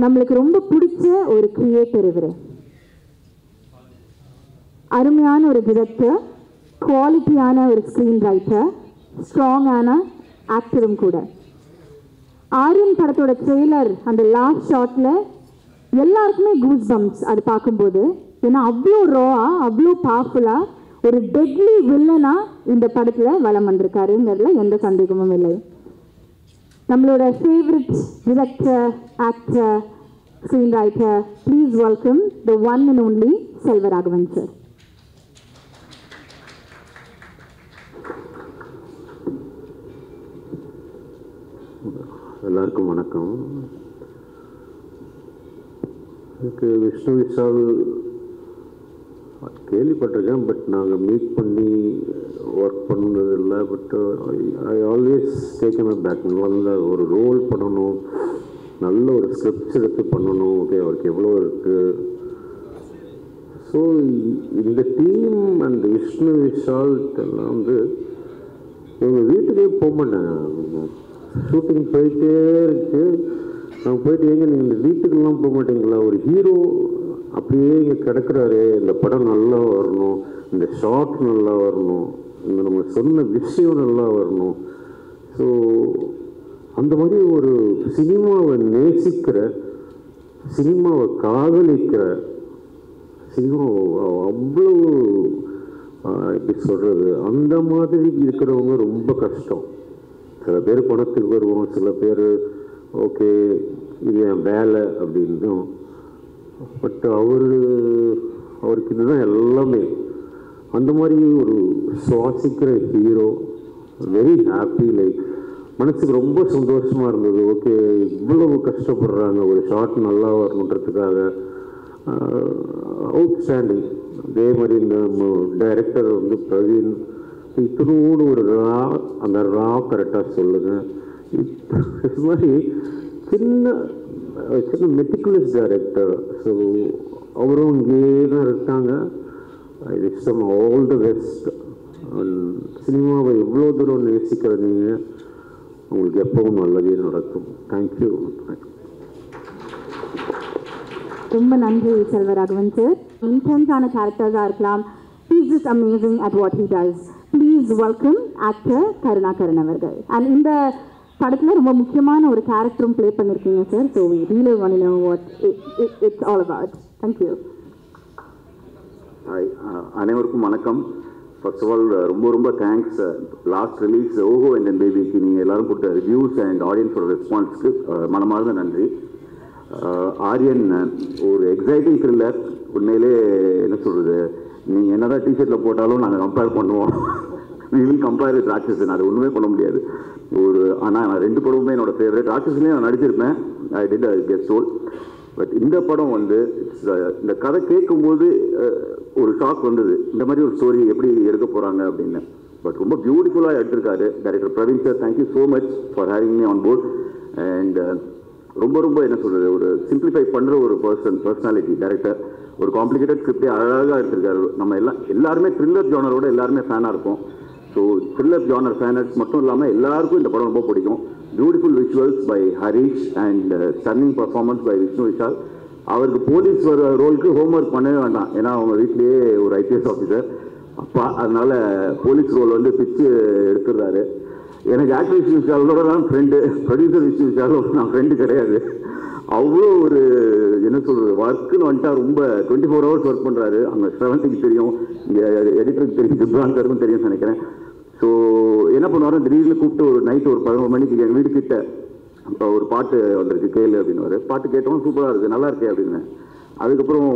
நம்மளுக்கு ரொம்ப பிடிச்ச ஒரு கிரியேட்டர் இவர். அருமையான ஒரு டிரெக்டர், குவாலிட்டியான ஒரு ஸ்க்ரீன் ரைட்டர், ஸ்ட்ராங்கான ஆக்டரும் கூட. ஆரியன் படத்தோட ட்ரெய்லர் அந்த லாஸ்ட் ஷாட்டில் எல்லாருக்குமே கூஸ் பம்ப்ஸ் அது பார்க்கும்போது. ஏன்னா அவ்வளோ ராவா, அவ்வளோ பவர்ஃபுல்லாக ஒரு டெட்லி வில்லனாக இந்த படத்தில் வலம் வந்திருக்காருங்கிறதுல எந்த சந்தேகமும் இல்லை. நம்மளோட favourite director, actor, screen writer, please welcome the one and only Selvaraghavan sir. எல்லாருக்கும் வணக்கம். எனக்கு விஷ்ணு விஷால் கேள்விப்பட்டிருக்கேன், பட் நாங்கள் மீட் பண்ணி ஒர்க் பண்ணது இல்லை. But I always taken a back. நல்ல ஒரு ரோல் பண்ணணும், நல்ல ஒரு ஸ்கிரிப்ட்ஸ் எடுத்து பண்ணணும். ஓகே, அவருக்கு எவ்வளோ இருக்குது. ஸோ இந்த டீம் அண்ட் விஷ்ணு விஷால் எல்லாம் வந்து இவங்க வீட்டுக்கே போக மாட்டாங்க. ஷூட்டிங் போயிட்டே இருக்கு, நாங்கள் போயிட்டு ஏங்க நீங்கள் இந்த வீட்டுக்கெல்லாம் போக மாட்டீங்களா, ஒரு ஹீரோ அப்படியே இங்கே கிடக்கிறாரு, இந்த படம் நல்லா வரணும், இந்த ஷார்ட் நல்லா வரணும், இந்த நம்ம சொன்ன விஷயம் நல்லா வரணும். ஸோ அந்த மாதிரி ஒரு சினிமாவை நேசிக்கிற, சினிமாவை காதலிக்கிற, சினிமாவை அவ்வளோ எப்படி சொல்கிறது, அந்த மாதிரி இருக்கிறவங்க ரொம்ப கஷ்டம். சில பேர் பணத்துக்கு வருவோம், சில பேர் ஓகே இது என் வேலை அப்படின்னும். பட் அவருக்கு இதுதான் எல்லாமே. அந்த மாதிரி ஒரு சுவாசிக்கிற ஹீரோ. Very happy. லைக் மனசுக்கு ரொம்ப சந்தோஷமாக இருந்தது. ஓகே, இவ்வளவு கஷ்டப்படுறாங்க ஒரு ஷார்ட் நல்லா வரணுன்றதுக்காக. அவுட்ஸ்டாண்டிங். அதே மாதிரி இந்த டைரக்டர் வந்து பிரவீன், இத்தனோடு ஒரு அந்த கரெக்டாக சொல்லுங்கள். இது மாதிரி சின்ன மெட்டிகுலஸ் டைரக்டர். ஸோ அவரும் இங்கே தான் இருக்காங்க. I wish them all the best. சினிமாவை எவ்வளோ தூரம் நேசிக்கிற நீங்கள், உங்களுக்கு எப்பவும் நல்லதே நடக்கும். தேங்க்யூ. ரொம்ப நன்றி செல்வராகவன் சார். இன்டென்ஸான கேரக்டர்ஸாக இருக்கலாம். He is just amazing at what he does. Please welcome actor Karunakaran அவர்கள். And இந்த படத்தில் ரொம்ப முக்கியமான ஒரு கேரக்டரும் ப்ளே பண்ணியிருக்கீங்க sir. So we really want to know what it's all about. Thank you. அனைவருக்கும் வணக்கம். ஃபர்ஸ்ட் ஆஃப் ஆல் ரொம்ப தேங்க்ஸ். லாஸ்ட் ரிலீஸ் ஓஹோ அண்ட் பேபிக்கு நீங்கள் எல்லோரும் கொடுத்த ரிவ்யூஸ் அண்ட் ஆடியன்ஸோட ரெஸ்பான்ஸ்க்கு மனமார்ந்த நன்றி. ஆரியன் ஒரு எக்ஸைட்டிங் த்ரில்லர். உண்மையிலே என்ன சொல்கிறது, நீங்கள் என்ன தான் டிஷர்ட்டில் போட்டாலும் நாங்கள் கம்பேர் பண்ணுவோம். we will compare with ராட்சசன். அது ஒன்றுமே பண்ண முடியாது. ஆனால் நான் 2 படமுமே என்னோடய ஃபேவரட். ராட்சசன்லேயும் நான் நடிச்சிருப்பேன். I did guest role. But இந்த படம் வந்து இந்த கதை கேட்கும்போது ஒரு ஷாக் வந்தது. இந்த மாதிரி ஒரு ஸ்டோரி எப்படி எடுக்க போகிறாங்க அப்படின்னு. பட் ரொம்ப பியூட்டிஃபுல்லாக எடுத்திருக்காரு director Praveen sir. Thank you so much for having me on board. And ரொம்ப என்ன சொல்கிறது, ஒரு சிம்பிளிஃபை பண்ணுற ஒரு பர்சனாலிட்டி டைரக்டர். ஒரு காம்ப்ளிகேட்டட் ஸ்கிரிப்டே அழகாக எடுத்திருக்காரு. நம்ம எல்லாருமே த்ரில்லர் ஜானரோட எல்லாருமே ஃபேனாக இருப்போம். ஸோ த்ரில்லர் ஜானர் ஃபேனர்ஸ் மட்டும் இல்லாமல் எல்லாருக்கும் இந்த படம் ரொம்ப பிடிக்கும். Beautiful visuals by Harish and stunning performance by Vishnu Vishal. அவருக்கு போலீஸ் வர ரோலுக்கு ஹோம்ஒர்க் பண்ணவே வேண்டாம். ஏன்னா அவங்க வீட்லேயே ஒரு ஐபிஎஸ் ஆஃபீஸர் அப்பா, அதனால போலீஸ் ரோல் வந்து பிச்சு எடுத்துடுறாரு. எனக்கு ஆக்டர் விஷ்ணு விஷாலோட தான் ஃப்ரெண்டு, ப்ரொடியூசர் விஷ்ணு விஷாலோட நான் ஃப்ரெண்டு கிடையாது. அவ்வளோ ஒரு என்ன சொல்கிறது, ஒர்க்குன்னு வந்துட்டா ரொம்ப 24 hours ஒர்க் பண்ணுறாரு. அங்கே ஸ்ரவந்திக்கு தெரியும், இங்கே எடிட்டருக்கு தெரியும், ஜிப்ரான்கருக்கும் தெரியும்னு நினைக்கிறேன். ஸோ என்ன பண்ணுவார், திடீர்னு கூப்பிட்டு ஒரு நைட்டு ஒரு 11 மணிக்கு எங்கள் வீடு கிட்ட ஒரு பாட்டு வந்திருக்கு கேளு அப்படின்னு. பாட்டு கேட்டோம், சூப்பராக இருக்குது, நல்லா இருக்கே அப்படின்னு. அதுக்கப்புறம்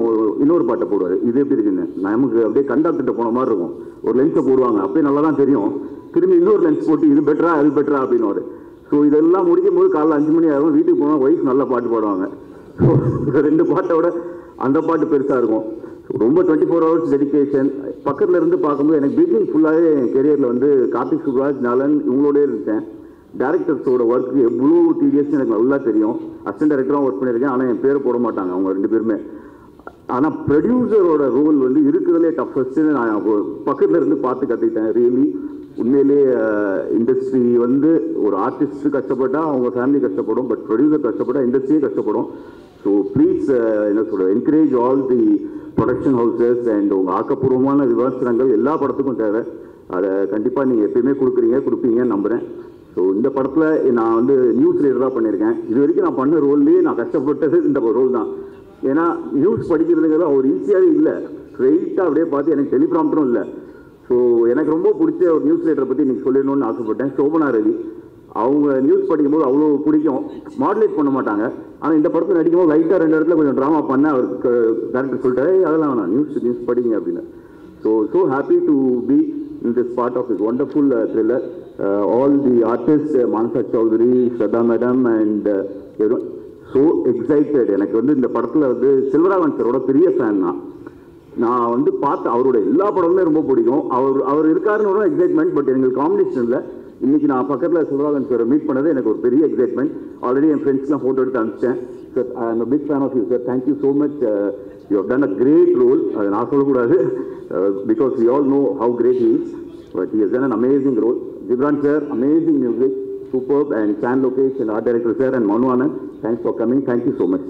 இன்னொரு பாட்டை போடுவார். இது எப்படி இருக்குன்னு நமக்கு அப்படியே கண்டாக்டர்கிட்ட போன மாதிரி இருக்கும். ஒரு லென்ஸை போடுவாங்க, அப்படியே நல்லா தான் தெரியும். திரும்பி இன்னொரு லென்ஸ் போட்டு இது பெட்டரா அது பெட்டரா அப்படின்னு. ஸோ இதெல்லாம் முடிக்கும் போது காலைல 5 மணி ஆகும். வீட்டுக்கு போனால் ஒய்ஃப் நல்லா பாட்டு பாடுவாங்க. ஸோ 2 பாட்டோட அந்த பாட்டு பெருசாக இருக்கும். ரொம்ப 24 hours டெடிக்கேஷன். பக்கத்தில் இருந்து பார்க்கும்போது எனக்கு பிகினிங் ஃபுல்லாகவே என் கெரியரில் வந்து கார்த்திக் சுப்ராஜ், நலன் இவங்களோடய இருந்தேன். டேரக்டர்ஸோட ஒர்க் எவ்வளோ டிடிஎஸ் எனக்கு நல்லா தெரியும். அசிஸ்டன்ட் டைரக்டராக ஒர்க் பண்ணியிருக்கேன். ஆனால் என் பேரை போட மாட்டாங்க அவங்க 2 பேருமே. ஆனால் ப்ரொடியூசரோட ரோல் வந்து இருக்கிறதுலே டஃபஸ்ட்டுன்னு நான் பக்கத்தில் இருந்து பார்த்து கற்றுக்கிட்டேன். ரியலி உண்மையிலே இண்டஸ்ட்ரி வந்து ஒரு ஆர்டிஸ்ட் கஷ்டப்பட்டால் அவங்க ஃபேமிலி கஷ்டப்படும். பட் ப்ரொடியூசர் கஷ்டப்பட்டால் இண்டஸ்ட்ரியே கஷ்டப்படும். ஸோ ப்ளீஸ் என்ன சொல்கிறது, encourage all the production houses and உங்கள் ஆக்கப்பூர்வமான விமர்சனங்கள் எல்லா படத்துக்கும் தேவை. அதை கண்டிப்பாக நீங்கள் எப்பயுமே கொடுப்பீங்கன்னு நம்புகிறேன். ஸோ இந்த படத்தில் நான் வந்து நியூஸ் ரீடராக பண்ணியிருக்கேன். இது வரைக்கும் நான் பண்ண ரோல்லேயே நான் கஷ்டப்பட்டது இந்த ரோல் தான். ஏன்னா நியூஸ் படிக்கிறதுங்கிறது ஒரு ஈஸியாகவே இல்லை. ஸ்ட்ரெயிட்டாக அப்படியே பார்த்து எனக்கு டெலிப்ராம்டரும் இல்லை. ஸோ எனக்கு ரொம்ப பிடிச்ச ஒரு நியூஸ் ரீடரை பற்றி நீங்கள் சொல்லிடணும்னு ஆசைப்பட்டேன். சோபனா ரவி. அவங்க நியூஸ் படிக்கும்போது அவ்வளோ பிடிக்கும். மாடுலேட் பண்ண மாட்டாங்க. ஆனால் இந்த படத்தில் நடிக்கும்போது லைட்டாக 2 இடத்துல கொஞ்சம் ட்ராமா பண்ண அவருக்கு டேரக்டர் சொல்லிட்டாரு, அதெல்லாம் வேணாம், நியூஸ் படிங்க அப்படின்னு. So happy to be in this part of this wonderful thriller. All the artists, Manasa Chaudhary, Shraddha Madam and everyone, so excited. எனக்கு வந்து இந்த படத்தில் வந்து செல்வராகவன் சாரோட பெரிய ஃபேன் நான் வந்து பார்த்து அவரோட எல்லா படமுமே ரொம்ப பிடிக்கும். அவர் இருக்காருன்னு எக்ஸைட்மெண்ட். பட் எங்களுக்கு காம்பினேஷன் இல்லை. இன்னைக்கு நான் பக்கத்தில் செல்வராகவன் சாரை மீட் பண்ணது எனக்கு ஒரு பெரிய எக்ஸைட்மெண்ட். ஆல்ரெடி என் ஃப்ரெண்ட்ஸ்லாம் ஃபோட்டோ எடுத்து அனுப்பிச்சேன். Sir, I am a big fan of you sir. Thank you so much. You have done a great role. அதை நான் சொல்லக்கூடாது, because we all know how great he is, but he has done an amazing role. Gibran sir, amazing music, superb, and Chan Lokesh and art director sir and Manu Anand, thanks for coming. Thank you so much.